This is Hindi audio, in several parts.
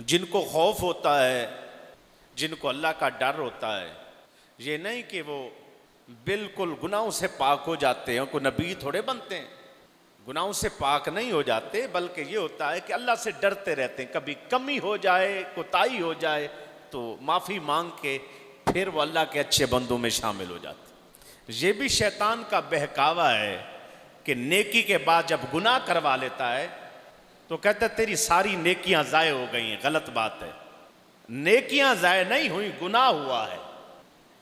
जिनको खौफ होता है, जिनको अल्लाह का डर होता है, ये नहीं कि वो बिल्कुल गुनाहों से पाक हो जाते हैं, कोई नबी थोड़े बनते हैं, गुनाहों से पाक नहीं हो जाते, बल्कि ये होता है कि अल्लाह से डरते रहते हैं। कभी कमी हो जाए, कोताही हो जाए तो माफ़ी मांग के फिर वो अल्लाह के अच्छे बंदों में शामिल हो जाते। ये भी शैतान का बहकावा है कि नेकी के बाद जब गुनाह करवा लेता है तो कहता है तेरी सारी नेकियां ज़ाय हो गई हैं। गलत बात है, नेकियां ज़ाय नहीं हुई, गुनाह हुआ है।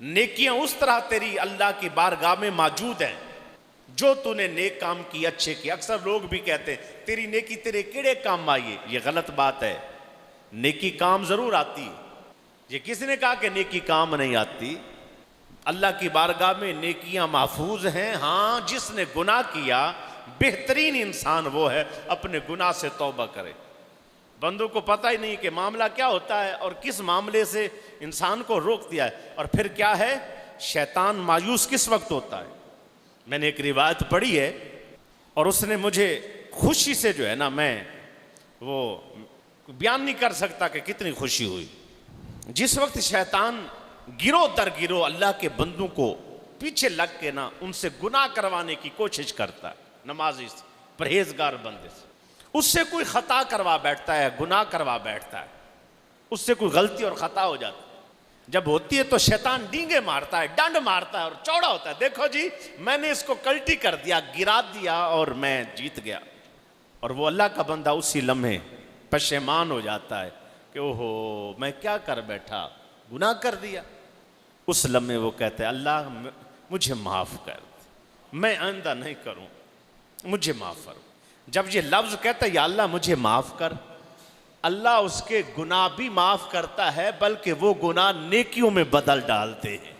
नेकियां उस तरह तेरी अल्लाह की बारगाह में मौजूद हैं जो तूने नेक काम की, अच्छे की। अक्सर लोग भी कहते हैं तेरी नेकी तेरे किड़े काम आई है, ये गलत बात है। नेकी काम जरूर आती है। ये किसने कहा कि नेकी काम नहीं आती? अल्लाह की बारगाह में नेकियां महफूज हैं। हाँ, जिसने गुनाह किया, बेहतरीन इंसान वो है अपने गुनाह से तौबा करे। बंदों को पता ही नहीं कि मामला क्या होता है और किस मामले से इंसान को रोक दिया है। और फिर क्या है, शैतान मायूस किस वक्त होता है? मैंने एक रिवायत पढ़ी है और उसने मुझे खुशी से जो है ना, मैं वो बयान नहीं कर सकता कि कितनी खुशी हुई। जिस वक्त शैतान गिरो दर गिरो अल्लाह के बंदों को पीछे लग के ना उनसे गुनाह करवाने की कोशिश करता है, नमाजी से, परहेजगार बंदे से, उससे कोई खता करवा बैठता है, गुनाह करवा बैठता है, उससे कोई गलती और खता हो जाती है। जब होती है तो शैतान डींगे मारता है, डंड मारता है और चौड़ा होता है, देखो जी मैंने इसको कल्टी कर दिया, गिरा दिया और मैं जीत गया। और वो अल्लाह का बंदा उसी लम्हे पशेमान हो जाता है कि ओहो मैं क्या कर बैठा, गुनाह कर दिया। उस लम्हे वो कहते हैं अल्लाह मुझे माफ़ कर, मैं आइंदा नहीं करूं, मुझे माफ़ करो। जब ये लफ्ज़ कहता है या अल्लाह मुझे माफ़ कर, अल्लाह उसके गुनाह भी माफ़ करता है, बल्कि वो गुनाह नेकियों में बदल डालते हैं।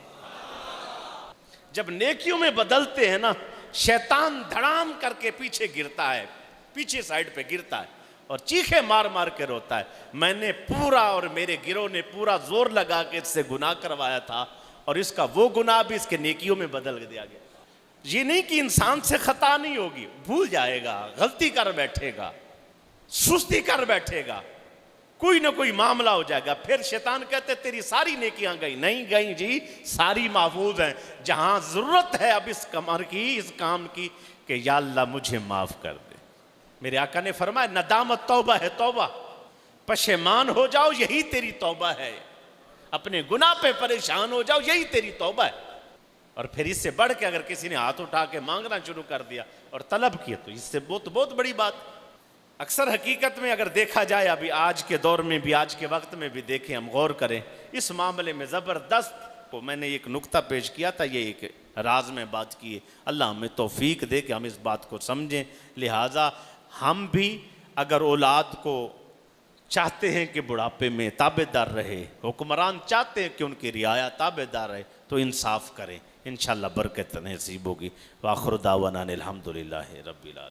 जब नेकियों में बदलते हैं ना, शैतान धड़ाम करके पीछे गिरता है, पीछे साइड पे गिरता है और चीखे मार मार के रोता है, मैंने पूरा और मेरे गिरोह ने पूरा जोर लगा के इससे गुनाह करवाया था और इसका वो गुनाह भी इसके नेकियों में बदल दिया गया। ये नहीं कि इंसान से खता नहीं होगी, भूल जाएगा, गलती कर बैठेगा, सुस्ती कर बैठेगा, कोई ना कोई मामला हो जाएगा, फिर शैतान कहते तेरी सारी नेकियां गई। नहीं गई जी, सारी महफूज हैं। जहां जरूरत है अब इस कमर की, इस काम की कि या अल्लाह मुझे माफ कर दे। मेरे आका ने फरमाया नदामत तौबा है, तौबा पशेमान हो जाओ यही तेरी तौबा है, अपने गुनाह पे परेशान हो जाओ यही तेरी तौबा है। और फिर इससे बढ़ के अगर किसी ने हाथ उठा के मांगना शुरू कर दिया और तलब किया तो इससे बहुत बड़ी बात। अक्सर हकीकत में अगर देखा जाए, अभी आज के दौर में भी, आज के वक्त में भी देखें, हम गौर करें इस मामले में, ज़बरदस्त को मैंने एक नुक्ता पेश किया था, ये एक राज में बात की है। अल्लाह हमें तौफीक दे कि हम इस बात को समझें। लिहाजा हम भी अगर औलाद को चाहते हैं कि बुढ़ापे में ताबेदार रहे, हुक्मरान चाहते हैं कि उनकी रियाया ताबेदार रहे, तो इंसाफ करें, इंशाअल्लाह बरकत नसीब होगी। व आखिर दावाना अनिल हम्दुलिल्लाहि रब्बिल आलमीन।